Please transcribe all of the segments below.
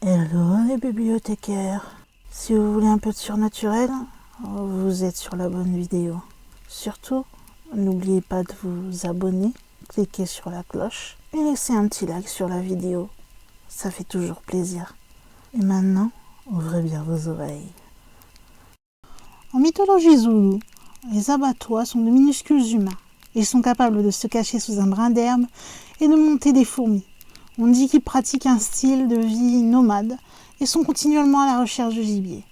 Hello les bibliothécaires. Si vous voulez un peu de surnaturel, vous êtes sur la bonne vidéo. Surtout, n'oubliez pas de vous abonner, cliquez sur la cloche et laissez un petit like sur la vidéo. Ça fait toujours plaisir. Et maintenant, ouvrez bien vos oreilles. En mythologie zoulou, les abattoirs sont de minuscules humains. Ils sont capables de se cacher sous un brin d'herbe et de monter des fourmis. On dit qu'ils pratiquent un style de vie nomade et sont continuellement à la recherche de gibier.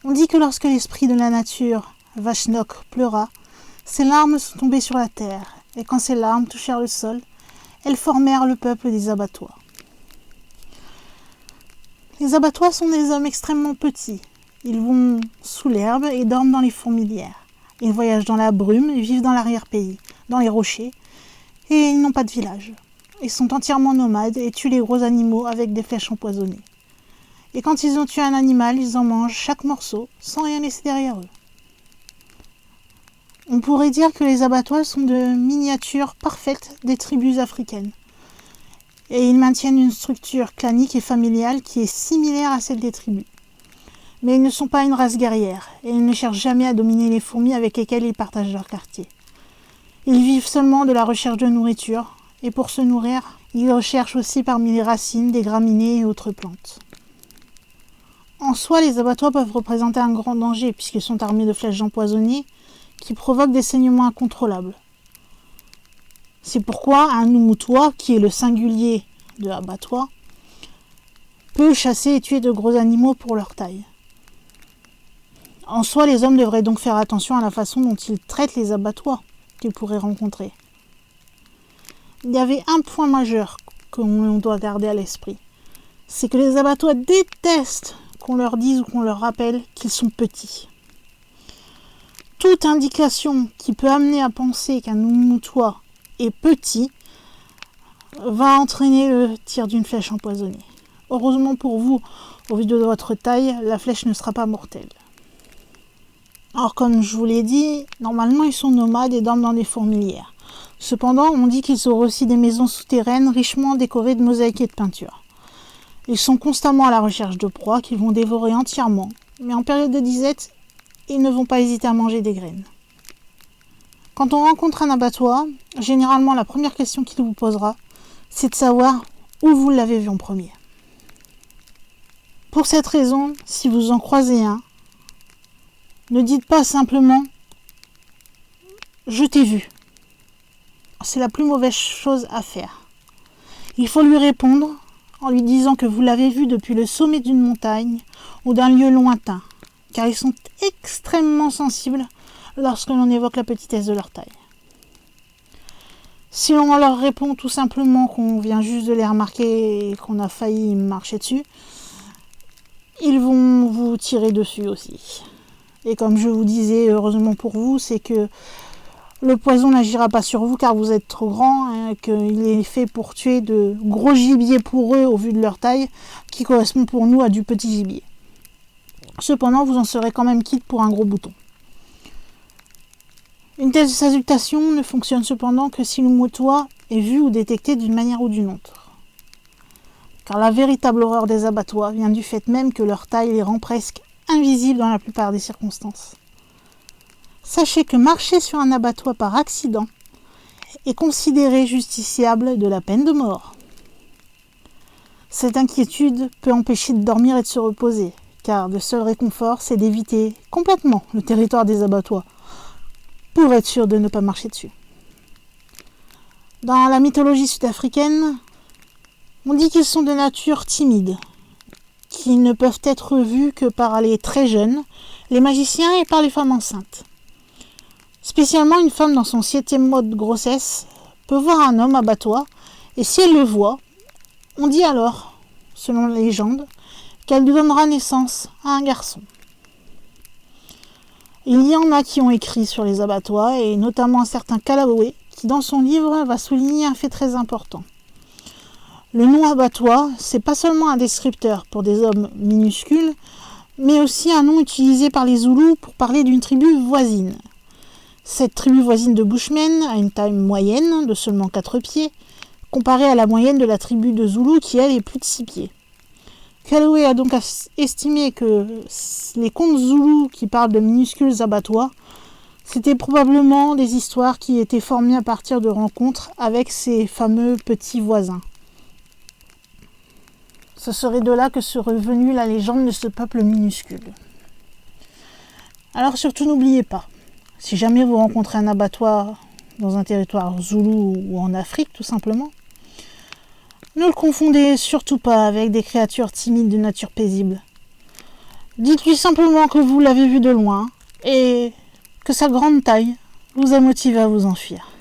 On dit que lorsque l'esprit de la nature, Vashnok, pleura, ses larmes sont tombées sur la terre, et quand ces larmes touchèrent le sol, elles formèrent le peuple des abattoirs. Les abattoirs sont des hommes extrêmement petits. Ils vont sous l'herbe et dorment dans les fourmilières. Ils voyagent dans la brume et vivent dans l'arrière-pays, dans les rochers, et ils n'ont pas de village. Ils sont entièrement nomades et tuent les gros animaux avec des flèches empoisonnées. Et quand ils ont tué un animal, ils en mangent chaque morceau, sans rien laisser derrière eux. On pourrait dire que les abattoirs sont de miniatures parfaites des tribus africaines. Et ils maintiennent une structure clanique et familiale qui est similaire à celle des tribus. Mais ils ne sont pas une race guerrière, et ils ne cherchent jamais à dominer les fourmis avec lesquelles ils partagent leur quartier. Ils vivent seulement de la recherche de nourriture, et pour se nourrir, ils recherchent aussi parmi les racines des graminées et autres plantes. En soi, les abattoirs peuvent représenter un grand danger puisqu'ils sont armés de flèches empoisonnées qui provoquent des saignements incontrôlables. C'est pourquoi un Umutwa, qui est le singulier de abattoir, peut chasser et tuer de gros animaux pour leur taille. En soi, les hommes devraient donc faire attention à la façon dont ils traitent les abattoirs qu'ils pourraient rencontrer. Il y avait un point majeur qu'on doit garder à l'esprit. C'est que les abattoirs détestent qu'on leur dise ou qu'on leur rappelle qu'ils sont petits. Toute indication qui peut amener à penser qu'un Umutwa est petit va entraîner le tir d'une flèche empoisonnée. Heureusement pour vous, au vu de votre taille, la flèche ne sera pas mortelle. Alors comme je vous l'ai dit, normalement ils sont nomades et dorment dans des fourmilières. Cependant, on dit qu'ils auront aussi des maisons souterraines richement décorées de mosaïques et de peintures. Ils sont constamment à la recherche de proies qu'ils vont dévorer entièrement, mais en période de disette, ils ne vont pas hésiter à manger des graines. Quand on rencontre un abattoir, généralement la première question qu'il vous posera, c'est de savoir où vous l'avez vu en premier. Pour cette raison, si vous en croisez un, ne dites pas simplement « je t'ai vu ». C'est la plus mauvaise chose à faire. Il faut lui répondre en lui disant que vous l'avez vu depuis le sommet d'une montagne ou d'un lieu lointain, car ils sont extrêmement sensibles lorsque l'on évoque la petitesse de leur taille. Si on leur répond tout simplement qu'on vient juste de les remarquer et qu'on a failli marcher dessus, ils vont vous tirer dessus aussi. Et comme je vous disais, heureusement pour vous, c'est que le poison n'agira pas sur vous car vous êtes trop grand et qu'il est fait pour tuer de gros gibiers pour eux au vu de leur taille qui correspond pour nous à du petit gibier. Cependant, vous en serez quand même quitte pour un gros bouton. Une telle salutation ne fonctionne cependant que si l'Umutwa est vu ou détecté d'une manière ou d'une autre. Car la véritable horreur des abattoirs vient du fait même que leur taille les rend presque invisibles dans la plupart des circonstances. Sachez que marcher sur un abattoir par accident est considéré justiciable de la peine de mort. Cette inquiétude peut empêcher de dormir et de se reposer, car le seul réconfort, c'est d'éviter complètement le territoire des abattoirs, pour être sûr de ne pas marcher dessus. Dans la mythologie sud-africaine, on dit qu'ils sont de nature timide, qu'ils ne peuvent être vus que par les très jeunes, les magiciens et par les femmes enceintes. Spécialement, une femme dans son 7e mois de grossesse peut voir un homme abattoir et si elle le voit, on dit alors, selon la légende, qu'elle lui donnera naissance à un garçon. Il y en a qui ont écrit sur les abattoirs et notamment un certain Kalawé qui dans son livre va souligner un fait très important. Le nom abattoir, c'est pas seulement un descripteur pour des hommes minuscules, mais aussi un nom utilisé par les Zoulous pour parler d'une tribu voisine. Cette tribu voisine de Bushmen a une taille moyenne de seulement 4 pieds, comparée à la moyenne de la tribu de Zoulous qui elle est plus de 6 pieds. Calloway a donc estimé que les contes zoulous qui parlent de minuscules abattoirs, c'était probablement des histoires qui étaient formées à partir de rencontres avec ces fameux petits voisins. Ce serait de là que serait venue la légende de ce peuple minuscule. Alors surtout n'oubliez pas, si jamais vous rencontrez un abattoir dans un territoire zoulou ou en Afrique tout simplement, ne le confondez surtout pas avec des créatures timides de nature paisible. Dites-lui simplement que vous l'avez vu de loin et que sa grande taille vous a motivé à vous enfuir.